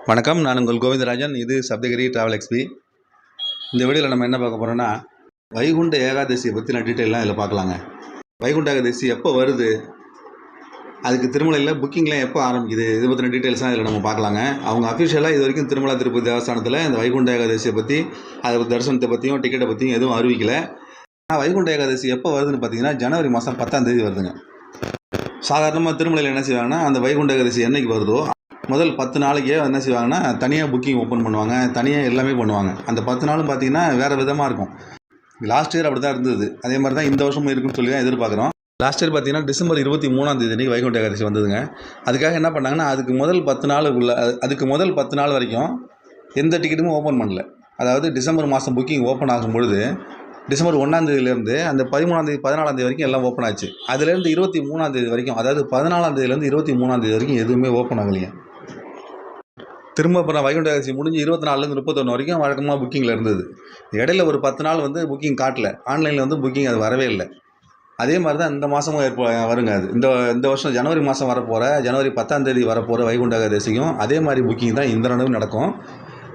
வணக்கம். நான் உங்கள் கோவிந்தராஜன். இது சப்தகிரி டிராவல் எக்ஸ்பி. இந்த வீடியோவில் நம்ம என்ன பார்க்க போகிறோன்னா, வைகுண்ட ஏகாதசியை பற்றி நான் டீட்டெயிலாம் இதில் பார்க்கலாங்க. வைகுண்ட ஏகாதசி எப்போ வருது, அதுக்கு திருமலையில் புக்கிங்லாம் எப்போ ஆரம்பிக்குது, இதை பற்றின டீட்டெயில்ஸ்லாம் இதில் நம்ம பார்க்கலாங்க. அவங்க அஃபிஷியலாக இது வரைக்கும் திருமலா திருப்பதி தேவஸ்தானத்தில் இந்த வைகுண்ட ஏகாதசியை பற்றி, அதை தரிசனத்தை பற்றியும் டிக்கெட்டை பற்றியும் எதுவும் அறிவிக்கலை. ஆனால் வைகுண்ட ஏகாதசி எப்போ வருதுன்னு பார்த்தீங்கன்னா ஜனவரி மாதம் 10ஆம் தேதி வருதுங்க. சாதாரணமாக திருமலையில் என்ன செய்வாங்கன்னா, அந்த வைகுண்ட ஏகாதசி என்றைக்கு வருதோ முதல் 10 நாளைக்கே என்ன செய்வாங்கன்னா, தனியாக புக்கிங் ஓப்பன் பண்ணுவாங்க, தனியாக எல்லாமே பண்ணுவாங்க. அந்த 10 நாளும் பார்த்தீங்கன்னா வேறு விதமாக இருக்கும். லாஸ்ட் இயர் அப்படி தான் இருந்தது. அதே மாதிரி தான் இந்த வருஷமும் இருக்குன்னு சொல்லி தான் எதிர்பார்க்குறோம். லாஸ்ட் இயர் பார்த்தீங்கன்னா டிசம்பர் 23ஆம் தேதி வைகுண்ட ஏகாதசி வந்ததுங்க. அதுக்காக என்ன பண்ணாங்கன்னா, அதுக்கு முதல் 10 நாள் வரைக்கும் எந்த டிக்கெட்டுமே ஓப்பன் பண்ணல. அதாவது டிசம்பர் மாதம் புக்கிங் ஓப்பன் ஆகும்பொழுது டிசம்பர் 1ஆம் தேதியிலேருந்து அந்த 13ஆம் தேதி 14ஆம் தேதி வரைக்கும் எல்லாம் ஓப்பன் ஆச்சு. அதுலேருந்து 23ஆம் தேதி வரைக்கும், அதாவது 14ஆம் தேதியிலேருந்து 23ஆம் தேதி வரைக்கும் எதுவுமே ஓப்பன் ஆகலைங்க. திரும்ப அப்புறம் வைகுண்ட ஏகாதசி முடிஞ்சு 24லேருந்து 31 வரைக்கும் வழக்கமாக புக்கிங்கில் இருந்தது. இடையில ஒரு 10 நாள் புக்கிங் காட்டல, ஆன்லைனில் புக்கிங் அது வரவே இல்லை. அதே மாதிரி தான் இந்த மாதமும் வருங்க. அது இந்த வருஷம் ஜனவரி மாதம் வரப்போகிற ஜனவரி 10ஆம் தேதி வரப்போகிற வைகுண்ட ஏகாதசிக்கும் அதே மாதிரி புக்கிங் தான் இந்த தடவை நடக்கும்.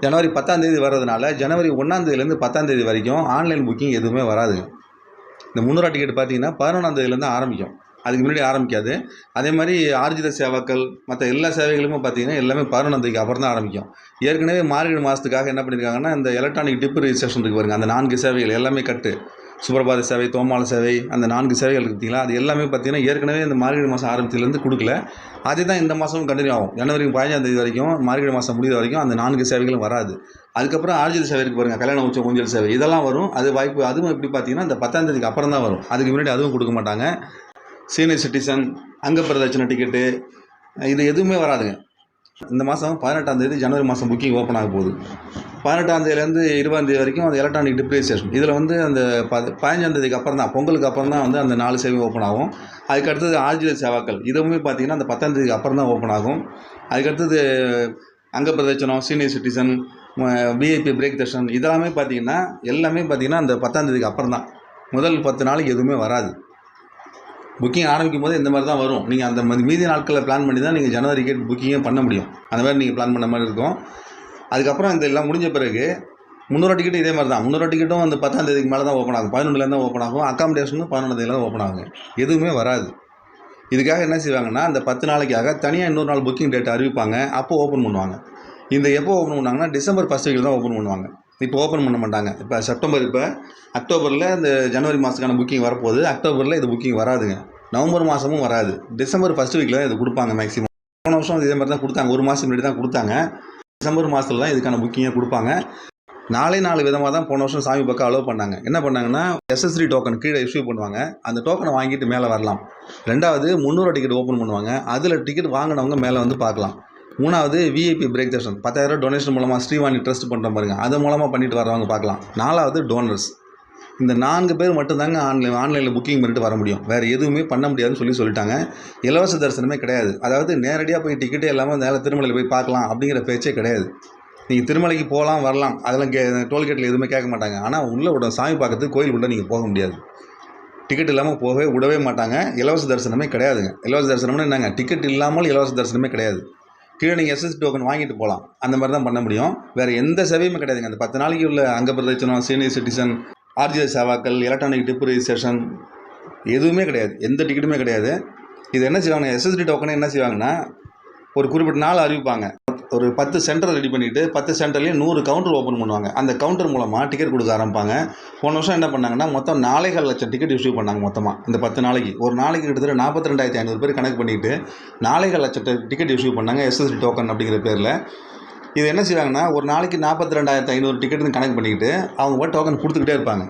ஜனவரி 10ஆம் தேதி வர்றதுனால ஜனவரி 1ஆம் தேதியிலேருந்து 10ஆம் தேதி வரைக்கும் ஆன்லைன் புக்கிங் எதுவுமே வராதுங்க. இந்த 300 டிக்கெட் பார்த்தீங்கன்னா 11ஆம் தேதியிலேருந்து ஆரம்பிக்கும், அதுக்கு முன்னாடி ஆரம்பிக்காது. அதே மாதிரி ஆர்ஜித சேவாக்கள் மற்ற எல்லா சேவைகளுமே பார்த்தீங்கன்னா எல்லாமே 11ஆம் தேதிக்கு அப்புறம் தான் ஆரம்பிக்கும். ஏற்கனவே மார்கழி மாதத்துக்காக என்ன பண்ணியிருக்காங்கன்னா, இந்த எலக்ட்ரானிக் டிப் ரிஜிஸ்ட்ரேஷன் இருக்குது பாருங்கள், அந்த 4 சேவைகள் எல்லாமே கட்டு, சுப்பிரபாத சேவை, தோமால சேவை, அந்த 4 சேவைகள் பார்த்தீங்களா, அது எல்லாமே பார்த்தீங்கன்னா ஏற்கனவே இந்த மார்கழி மாதம் ஆரம்பத்துலேருந்து கொடுக்கல. அதே தான் இந்த மாதமும் கண்டினியூ ஆகும். ஜனவரி 15ஆம் தேதி வரைக்கும், மார்கழி மாதம் முடிகிற வரைக்கும் அந்த 4 சேவைகளும் வராது. அதுக்கப்புறம் ஆர்ஜித சேவை இருக்குது பாருங்கள், கல்யாண உச்ச ஊஞ்சல் சேவை, இதெல்லாம் வரும். அது வாய்ப்பு, அதுவும் எப்படி பார்த்தீங்கன்னா இந்த 10ஆம் தேதிக்கு அப்புறம் தான் வரும். அதுக்கு முன்னாடி அதுவும் கொடுக்க மாட்டாங்க. சீனியர் சிட்டிசன், அங்கப்பிரதட்சணை டிக்கெட்டு, இது எதுவுமே வராதுங்க. இந்த மாதம் 18ஆம் தேதி ஜனவரி மாதம் புக்கிங் ஓப்பன் ஆக போகுது. 18ஆம் தேதியிலேருந்து 20ஆம் தேதி வரைக்கும் அந்த எலக்ட்ரானிக் டிப்ரிசியேஷன், இதில் அந்த 15ஆம் தேதிக்கு அப்புறம் தான், பொங்கலுக்கு அப்புறம் தான் அந்த 4 சேவை ஓப்பன் ஆகும். அதுக்கடுத்தது ஆர்ஜித சேவாக்கள், இதுவுமே பார்த்தீங்கன்னா அந்த 10ஆம் தேதிக்கு அப்புறம் தான் ஓப்பன் ஆகும். அதுக்கடுத்தது அங்கப்பிரதட்சணம், senior citizen, VIP break darshan, இதெல்லாமே பார்த்தீங்கன்னா எல்லாமே பார்த்தீங்கன்னா அந்த 10ஆம் தேதிக்கு அப்புறம் தான். முதல் 10 நாளைக்கு எதுவுமே வராது. புக்கிங் ஆரம்பிக்கும் போது இந்த மாதிரி தான் வரும். நீங்கள் அந்த மீதி நாட்களில் பிளான் பண்ணி தான் நீங்கள் ஜனவரி டிக்கெட் புக்கிங்கே பண்ண முடியும். அந்த மாதிரி நீங்கள் பிளான் பண்ண மாதிரி இருக்கும். அதுக்கப்புறம் இந்த எல்லாம் முடிஞ்ச பிறகு 300 டிக்கெட்டு இதே மாதிரி தான். 300 டிக்கெட்டும் அந்த 10ஆம் தேதிக்கு மேலே தான் ஓப்பன் ஆகும். 11லேருந்து தான் ஓப்பன் ஆகும். அக்காமடேஷனும் 11ஆம் தேதியில் தான் ஓப்பன் ஆகும். எதுவுமே வராது. இதுக்காக என்ன செய்வாங்கன்னா, அந்த 10 நாளைக்காக தனியாக இன்னொரு நாள் புக்கிங் டேட் அறிவிப்பாங்க. அப்போ ஓப்பன் பண்ணுவாங்க. இந்த எப்போ ஓப்பன் பண்ணாங்கன்னா டிசம்பர் 1 வீக்கில் தான் ஓப்பன் பண்ணுவாங்க. இப்போ ஓப்பன் பண்ண மாட்டாங்க. இப்போ அக்டோபரில் இந்த ஜனவரி மாதத்துக்கான புக்கிங் வரப்போகுது. அக்டோபரில் இது புக்கிங் வராதுங்க. நவம்பர் மாதமும் வராது. டிசம்பர் 1 வீக்கில் தான் இது கொடுப்பாங்க மேக்ஸிமம். போன வருஷம் இதே மாதிரி தான் கொடுத்தாங்க. ஒரு மாதம் முன்னாடி தான் கொடுத்தாங்க. டிசம்பர் மாதத்தில் தான் இதுக்கான புக்கிங்கை கொடுப்பாங்க. 4 விதமாக தான் போன வருஷம் சாமி பக்கம் அலோவ் பண்ணாங்க. என்ன பண்ணாங்கன்னா, SSD டோக்கன் கீழே இஷ்யூ பண்ணுவாங்க. அந்த டோக்கனை வாங்கிட்டு மேலே வரலாம். 2வது 300 டிக்கெட் ஓப்பன் பண்ணுவாங்க. அதில் டிக்கெட் வாங்கினவங்க மேலே பார்க்கலாம். 3வது விஐபி பிரேக் தர்ஷன், 10,000 டொனேஷன் மூலமாக ஸ்ரீவாணி ட்ரஸ்ட் பண்ணுற பாருங்க, அது மூலமாக பண்ணிட்டு வரவங்க பார்க்கலாம். 4வது டோனர்ஸ். இந்த 4 பேர் மட்டும்தாங்க ஆன்லைனில் புக்கிங் பண்ணிட்டு வர முடியும். வேறு எதுவுமே பண்ண முடியாதுன்னு சொல்லிட்டாங்க. இலவச தரிசனமே கிடையாது. அதாவது நேரடியாக போய் டிக்கெட்டே இல்லாமல் நேரில் திருமலையில் போய் பார்க்கலாம் அப்படிங்கிற பேச்சே கிடையாது. நீங்கள் திருமலைக்கு போகலாம் வரலாம், அதெல்லாம் டோல்கேட்டில் எதுவுமே கேட்க மாட்டாங்க. ஆனால் உள்ளே சாமி பார்க்கறதுக்கு கோயிலுக்குள்ளே நீங்கள் போக முடியாது. டிக்கெட் இல்லாமல் போகவே விடவே மாட்டாங்க. இலவச தரிசனமே கிடையாதுங்க. இலவச தரிசனம்னு என்னங்க, டிக்கெட் இல்லாமல் இலவச தரிசனமே கிடையாது. கீழே நீங்கள் SSD டோக்கன் வாங்கிட்டு போகலாம். அந்த மாதிரி தான் பண்ண முடியும். வேறு எந்த சேவையுமே கிடையாதுங்க. அந்த 10 நாளைக்கு உள்ள அங்கப்பிரதட்சணம், சீனியர் சிட்டிசன், ஆர்ஜித சேவாக்கள், எலக்ட்ரானிக் டிப் ரிஜிஸ்ட்ரேஷன் எதுவுமே கிடையாது. எந்த டிக்கெட்டுமே கிடையாது. இது என்ன செய்வாங்க, SSD டோக்கனை என்ன செய்வாங்கன்னா, ஒரு குறிப்பிட்ட நாள் அறிவிப்பாங்க. ஒரு 10 சென்டர் ரெடி பண்ணிவிட்டு 10 சென்டர்லேயும் 100 கவுண்டர் ஓப்பன் பண்ணுவாங்க. அந்த கவுண்டர் மூலமாக டிக்கெட் கொடுக்க ஆரம்பிப்பாங்க. போன வருஷம் என்ன பண்ணாங்கன்னா, மொத்தம் 4.5 லட்சம் டிக்கெட் இஷ்யூ பண்ணாங்க மொத்தமாக. இந்த 10 நாளைக்கு ஒரு நாளைக்கு கிட்டத்தட்ட 42,500 பேர் கணக்கு பண்ணிவிட்டு 4.5 லட்சம் டிக்கெட் இஷ்யூ பண்ணாங்க, SSD டோக்கன் அப்படிங்கிற பேரில். இது என்ன செய்வாங்கன்னா, ஒரு நாளைக்கு 42,500 டிக்கெட்டுன்னு கணக்கு பண்ணிக்கிட்டு அவங்க டோக்கன் கொடுத்துக்கிட்டே இருப்பாங்க.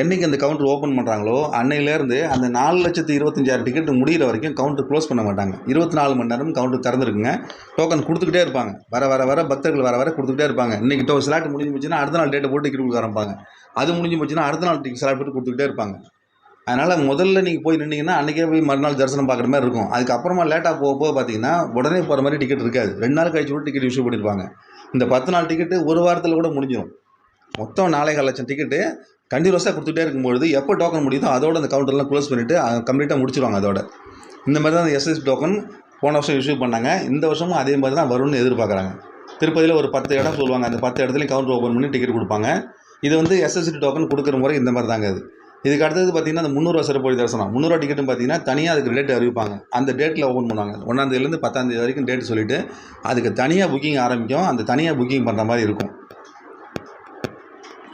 என்றைக்கு அந்த கவுண்டர் ஓப்பன் பண்ணுறாங்களோ அன்னையிலேருந்து அந்த 4,25,000 டிக்கெட் முடிகிற வரைக்கும் கவுண்டர் க்ளோஸ் பண்ண மாட்டாங்க. 24 மணி நேரம் கவுண்டர் திறந்துருக்குங்க. டோக்கன் கொடுத்துக்கிட்டே இருப்பாங்க. வர பக்தர்கள் வர கொடுத்துக்கிட்டே இருப்பாங்க. இன்றைக்கி ஸ்லாட் முடிஞ்சு போச்சுன்னா அடுத்த நாள் டேட்டை போட்டு டிக்கெட் கொடுக்க ஆரம்பிப்பாங்க. அது முடிஞ்சு போச்சுன்னா அடுத்த நாள் ஸ்லாட் போட்டு கொடுத்துக்கிட்டே இருப்பாங்க. அதனால் முதல்ல நீங்கள் போய் நின்னீங்கன்னா அன்றைக்கே போய் மறுநாள் தரிசனம் பார்க்குற மாதிரி இருக்கும். அதுக்கப்புறமா லேட்டாக போக பார்த்தீங்கன்னா உடனே போகிற மாதிரி டிக்கெட் இருக்காது. 2 நாள் கழிச்சு கூட டிக்கெட் இஷ்யூ பண்ணியிருப்பாங்க. இந்த 10 நாள் டிக்கெட்டு ஒரு வாரத்தில் கூட முடிஞ்சிடும். மொத்தம் 4.5 லட்சம் டிக்கெட்டு கண்டினியூஸாக கொடுத்துட்டே இருக்கும்பொழுது எப்போ டோக்கன் முடியுதோ அதோட அந்த கவுண்டர்லாம் க்ளோஸ் பண்ணிவிட்டு கம்ப்ளீட்டாக முடிச்சிடுவாங்க. அதோட இந்த மாதிரி தான் அந்த SSD டோக்கன் போன வருஷம் இஷ்யூ பண்ணாங்க. இந்த வருஷமும் அதே மாதிரி தான் வரும்னு எதிர்பார்க்குறாங்க. திருப்பதியில் ஒரு 10 இடம் சொல்லுவாங்க. அந்த 10 இடத்துலையும் கவுண்டர் ஓப்பன் பண்ணி டிக்கெட் கொடுப்பாங்க. இது வந்து எஸ்எஸ்டி டோக்கன் கொடுக்குற முறை இந்த மாதிரி தாங்க அது. இதுக்கு அடுத்தது பார்த்தீங்கன்னா, அந்த 300 சிறப்பு வழி தரிசனம். 300 டிக்கெட்டும் பார்த்தீங்கன்னா, தனியாக அதுக்கு டேட் அறிவிப்பாங்க. அந்த டேட்டில் ஓப்பன் பண்ணுவாங்க. 1ஆம் தேதியிலேருந்து 10ஆம் தேதி வரைக்கும் டேட் சொல்லிவிட்டு அதுக்கு தனியாக புக்கிங் ஆரம்பிக்கும். அந்த தனியாக புக்கிங் பண்ணுற மாதிரி இருக்கும்.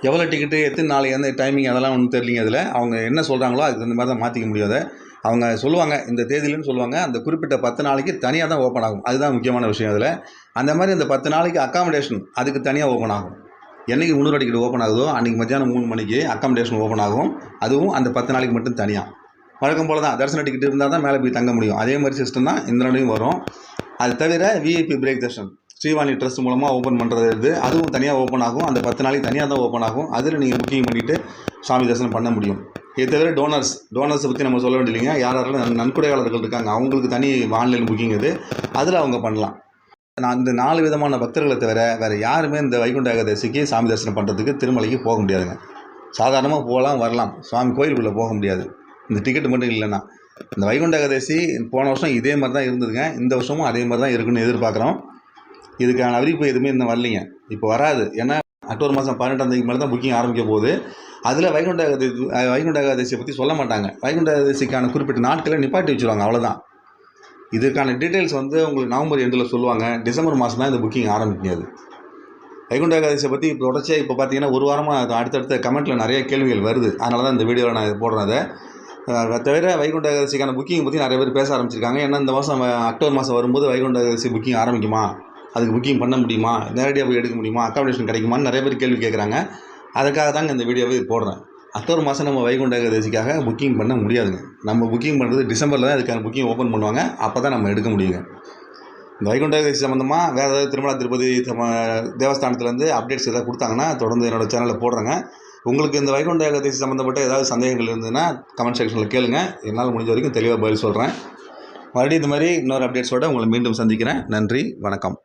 எவ்வளோ டிக்கெட்டு, எத்தனை நாள், எந்த டைமிங் அதெல்லாம் ஒன்றும் தெரியலிங்க. அதில் அவங்க என்ன சொல்கிறாங்களோ அதுக்கு அந்த மாதிரி தான் மாற்றிக்க முடியாது. அவங்க சொல்லுவாங்க இந்த தேதியிலன்னு சொல்லுவாங்க. அந்த குறிப்பிட்ட 10 நாளைக்கு தனியாக தான் ஓப்பன் ஆகும். அதுதான் முக்கியமான விஷயம் அதில். அந்த மாதிரி அந்த 10 நாளைக்கு அக்காமடேஷன் அதுக்கு தனியாக ஓப்பன் ஆகும். என்றைக்கு 300 டிக்கெட் ஓப்பன் ஆகுதோ அன்றைக்கி மத்தியானம் 3 மணிக்கு அக்காமடேஷன் ஓப்பன் ஆகும். அதுவும் அந்த 10 நாளைக்கு மட்டும் தனியாக. வழக்கம் போல் தான் தரிசன டிக்கெட் இருந்தால் தான் மேலே போய் தங்க முடியும். அதே மாதிரி சிஸ்டம் தான் இந்த நடையும் வரும். அது தவிர VIP break Darshan Srivani trust மூலமாக ஓப்பன் பண்ணுறது அதுவும் தனியாக ஓப்பன் ஆகும். அந்த 10 நாளைக்கு தனியாக தான் ஓப்பன் ஆகும். அதில் நீங்கள் புக்கிங் பண்ணிவிட்டு சாமி தரிசனம் பண்ண முடியும். இது தவிர டோனர்ஸை பற்றி நம்ம சொல்ல வேண்டியதில்லைங்க. யாரெல்லாம் நன்கொடையாளர்கள் இருக்காங்க அவங்களுக்கு தனி ஆன்லைன் புக்கிங் இது. அதில் அவங்க பண்ணலாம். நான் இந்த 4 விதமான பக்தர்களை தவிர வேறு யாருமே இந்த வைகுண்ட ஏகாதசிக்கு சாமி தரிசனம் பண்ணுறதுக்கு திருமலைக்கு போக முடியாதுங்க. சாதாரணமாக போகலாம் வரலாம், சுவாமி கோயிலுக்குள்ளே போக முடியாது இந்த டிக்கெட் மட்டும் இல்லைன்னா. இந்த வைகுண்ட ஏகாதசி போன வருஷம் இதே மாதிரி தான் இருந்ததுங்க. இந்த வருஷமும் அதே மாதிரி தான் இருக்குன்னு எதிர்பார்க்குறோம். இதுக்கான அறிவிப்பு எதுவுமே இன்னும் வரலைங்க. இப்போ வராது. ஏன்னா அக்டோபர் மாதம் 18ஆம் தேதிக்கு மேலே தான் புக்கிங் ஆரம்பிக்க போகுது. அதில் வைகுண்ட ஏகாதசியை பற்றி சொல்ல மாட்டாங்க. வைகுண்ட ஏகாதசிக்கான குறிப்பிட்ட நாட்களை நிப்பாட்டி வச்சுருவாங்க, அவ்வளோதான். இதுக்கான டீட்டெயில்ஸ் வந்து உங்களுக்கு நவம்பர் எண்டில் சொல்லுவாங்க. டிசம்பர் மாதம் தான் இந்த புக்கிங் ஆரம்பிக்காது. வைகுண்ட ஏகாதசியை பற்றி இப்போ தொடர்ச்சியாக இப்போ பார்த்தீங்கன்னா ஒரு வாரமாக அடுத்தடுத்த கமெண்ட்டில் நிறைய கேள்விகள் வருது. அதனால தான் இந்த வீடியோவில் நான் போடுறேன். அதை தவிர வைகுண்ட ஏகாதசிக்கான புக்கிங் பற்றி நிறைய பேர் பேச ஆரம்பிச்சிருக்காங்க. ஏன்னா இந்த மாதம் அக்டோபர் மாதம் வரும்போது வைகுண்ட ஏகாதசி புக்கிங் ஆரம்பிக்குமா, அதுக்கு புக்கிங் பண்ண முடியுமா, நேரடியாக போய் எடுக்க முடியுமா, அக்காமடேஷன் கிடைக்குமான்னு நிறைய பேர் கேள்வி கேட்குறாங்க. அதுக்காக தாங்க இந்த வீடியோவை போடுறேன். அக்டோபர் மாதம் நம்ம வைகுண்ட ஏகாதசிக்காக புக்கிங் பண்ண முடியாதுங்க. நம்ம புக்கிங் பண்ணுறது டிசம்பரில் தான் இதுக்கான புக்கிங் ஓப்பன் பண்ணுவாங்க. அப்போ தான் நம்ம எடுக்க முடியுங்க. இந்த வைகுண்ட ஏகாதசி சம்மந்தமாக வேறு ஏதாவது திருமலா திருப்பதி தேவஸ்தானத்துலேருந்து அப்டேட்ஸ் எதாவது கொடுத்தாங்கன்னா தொடர்ந்து என்னோடய சேனலில் போடுறேங்க. உங்களுக்கு இந்த வைகுண்ட ஏகாதசி சம்மந்தப்பட்ட ஏதாவது சந்தேகங்கள் இருந்ததுன்னா கமெண்ட் செக்ஷனில் கேளுங்க. என்னால் முடிஞ்ச வரைக்கும் தெளிவாக பதில் சொல்கிறேன். மறுபடியும் இந்த மாதிரி இன்னொரு அப்டேட்ஸோடு உங்களை மீண்டும் சந்திக்கிறேன். நன்றி, வணக்கம்.